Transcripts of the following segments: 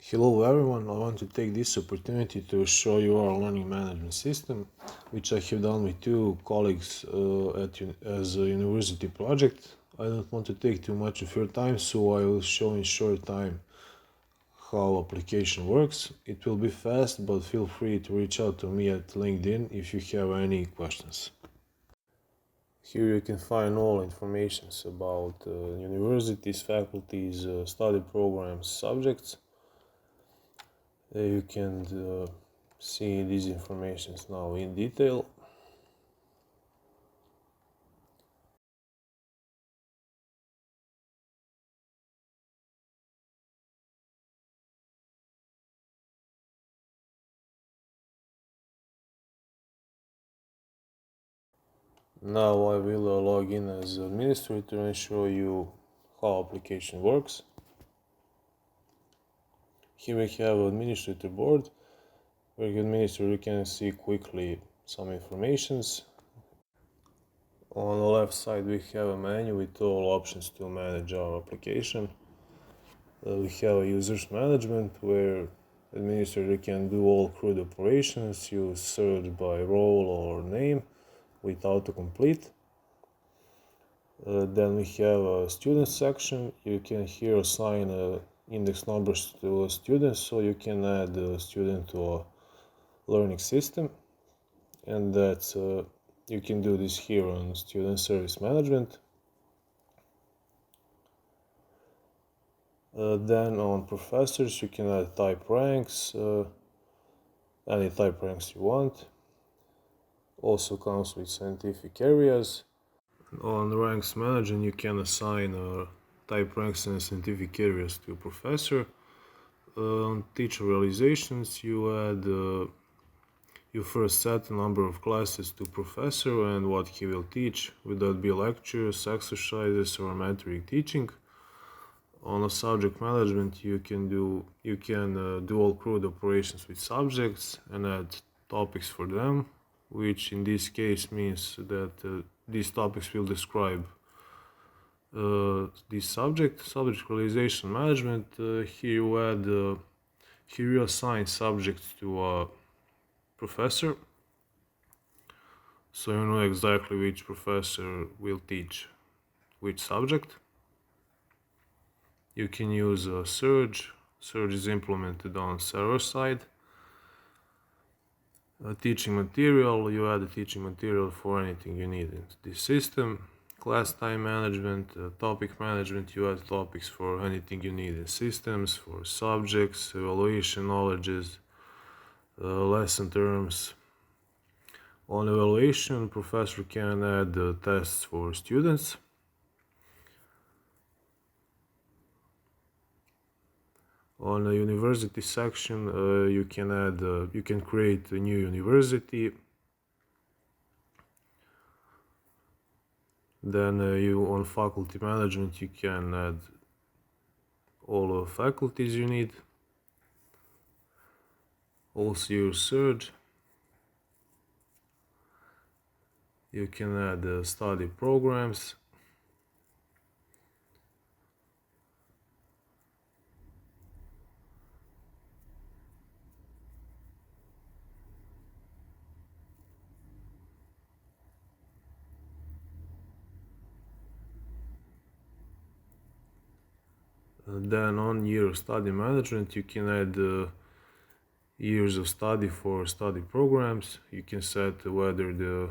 Hello everyone, I want to take this opportunity to show you our learning management system, which I have done with two colleagues as a university project. I don't want to take too much of your time, so I will show in short time how application works. It will be fast, but feel free to reach out to me at LinkedIn if you have any questions. Here you can find all information about universities, faculties, study programs, subjects. You can see these informations now in detail. Now I will log in as administrator and show you how application works. Here we have administrator board, where you administer you can see quickly some informations. On the left side we have a menu with all options to manage our application. We have a users management where administrator can do all CRUD operations, use search by role or name with autocomplete. Then we have a student section. You can here assign index numbers to a student, so you can add a student to a learning system, and that's you can do this here on student service management. Then on professors you can add type ranks, any type ranks you want. Also comes with scientific areas. On ranks management you can assign type ranks and scientific areas to a professor. On teacher realizations you first set the number of classes to professor and what he will teach, would that be lectures, exercises or mentoring teaching. On a subject management you can do all CRUD operations with subjects and add topics for them, which in this case means that these topics will describe this subject realization management. Here you assign subjects to a professor, so you know exactly which professor will teach which subject. You can use a surge is implemented on server side. Teaching material, you add a teaching material for anything you need in this system. Class time management, topic management, you add topics for anything you need in systems, for subjects, evaluation knowledges, lesson terms. On evaluation, professor can add tests for students. On the university section, you can create a new university. Then you on faculty management you can add all the faculties you need. Also your search. You can add study programs. Then on year of study management you can add years of study for study programs. You can set whether the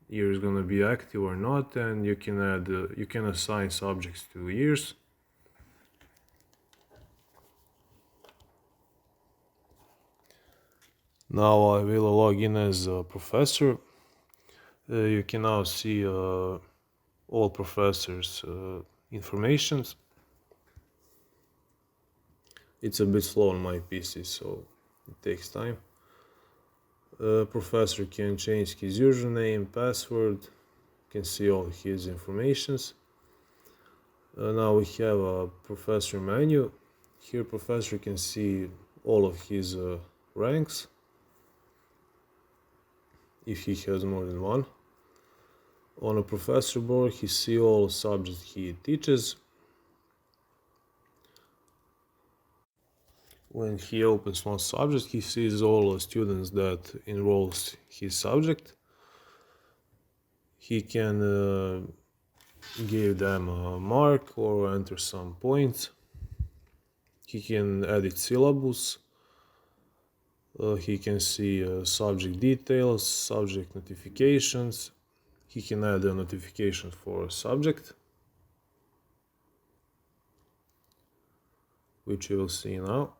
year is going to be active or not, and you can assign subjects to years. Now I will log in as a professor. You can now see all professors' informations. It's a bit slow on my PC, so it takes time. Professor can change his username, password, can see all his informations. Now we have a professor menu. Here professor can see all of his ranks, if he has more than one. On a professor board he see all subjects he teaches. When he opens one subject, he sees all the students that enrolls his subject. He can give them a mark or enter some points. He can edit syllabus. He can see subject details, subject notifications. He can add a notification for a subject, which you will see now.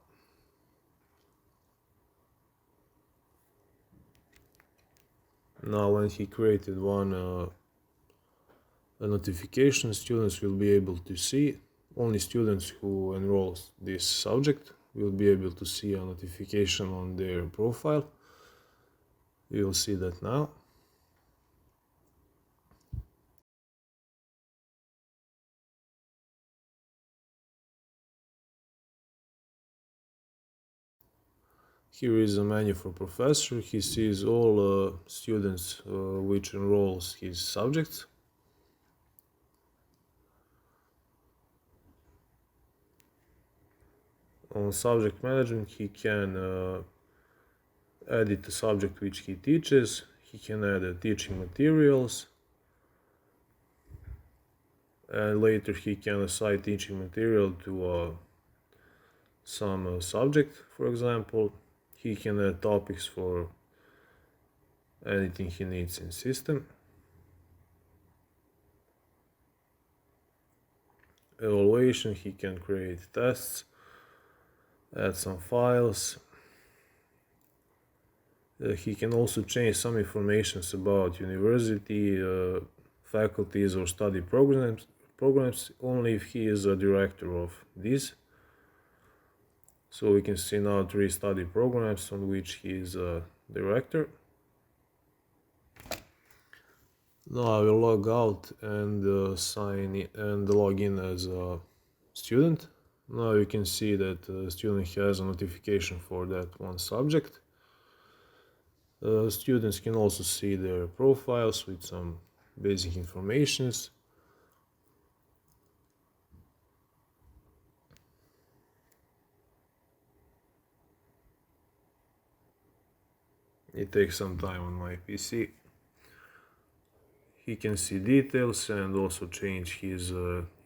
Now when he created one a notification, students will be able to see. Only students who enrolls this subject will be able to see a notification on their profile. You will see that now. Here is a menu for professor. He sees all students which enrolls his subjects. On subject management, he can edit the subject which he teaches. He can add teaching materials. And later he can assign teaching material to some subject, for example. He can add topics for anything he needs in system. Evaluation, he can create tests, add some files. He can also change some information about university, faculties or study programs only if he is a director of these. So we can see now 3 study programs on which he is a director. Now I will log out and sign in and log in as a student. Now you can see that the student has a notification for that one subject. Students can also see their profiles with some basic informations. It takes some time on my PC. He can see details and also change his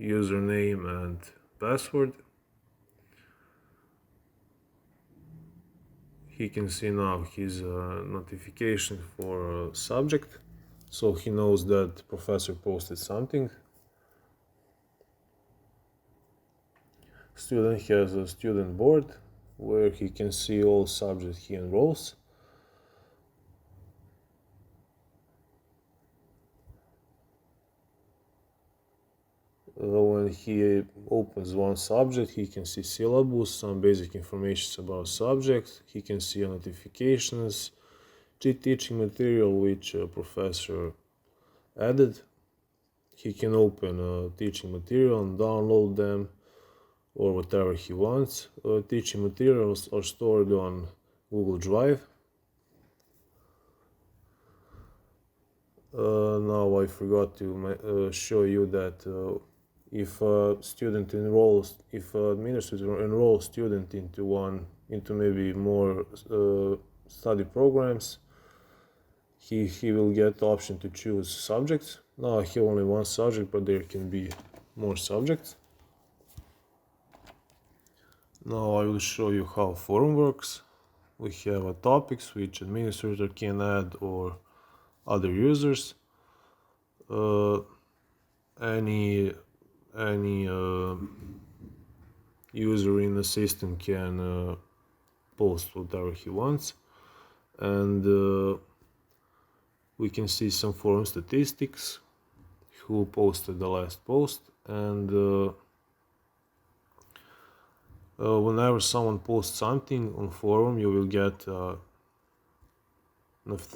username and password. He can see now his notification for a subject, so he knows that professor posted something. Student has a student board where he can see all subjects he enrolls. When he opens one subject, he can see syllabus, some basic information about subject. He can see notifications, teaching material which a professor added. He can open teaching material and download them or whatever he wants. Teaching materials are stored on Google Drive. Now I forgot to show you that if a student enrolls, if an administrator enrolls student into maybe more study programs, he will get the option to choose subjects. Now I have only one subject, but there can be more subjects. Now I will show you how forum works. We have topics which administrator can add or other users. Any user in the system can post whatever he wants, and we can see some forum statistics, who posted the last post, and whenever someone posts something on forum, you will get a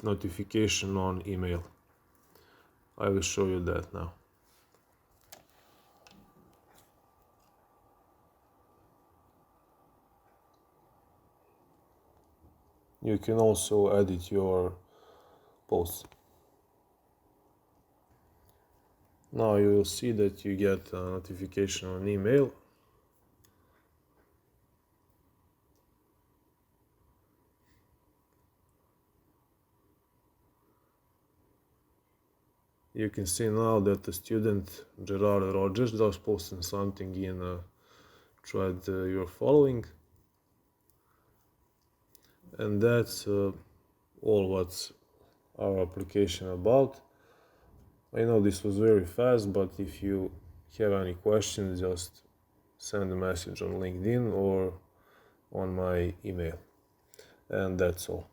notification on email. I will show you that now. You can also edit your posts. Now you will see that you get a notification on email. you can see now that the student Gerard Rogers just posted something in a thread you're following. And that's all what's our application about. I know this was very fast, but if you have any questions, just send a message on LinkedIn or on my email. And that's all.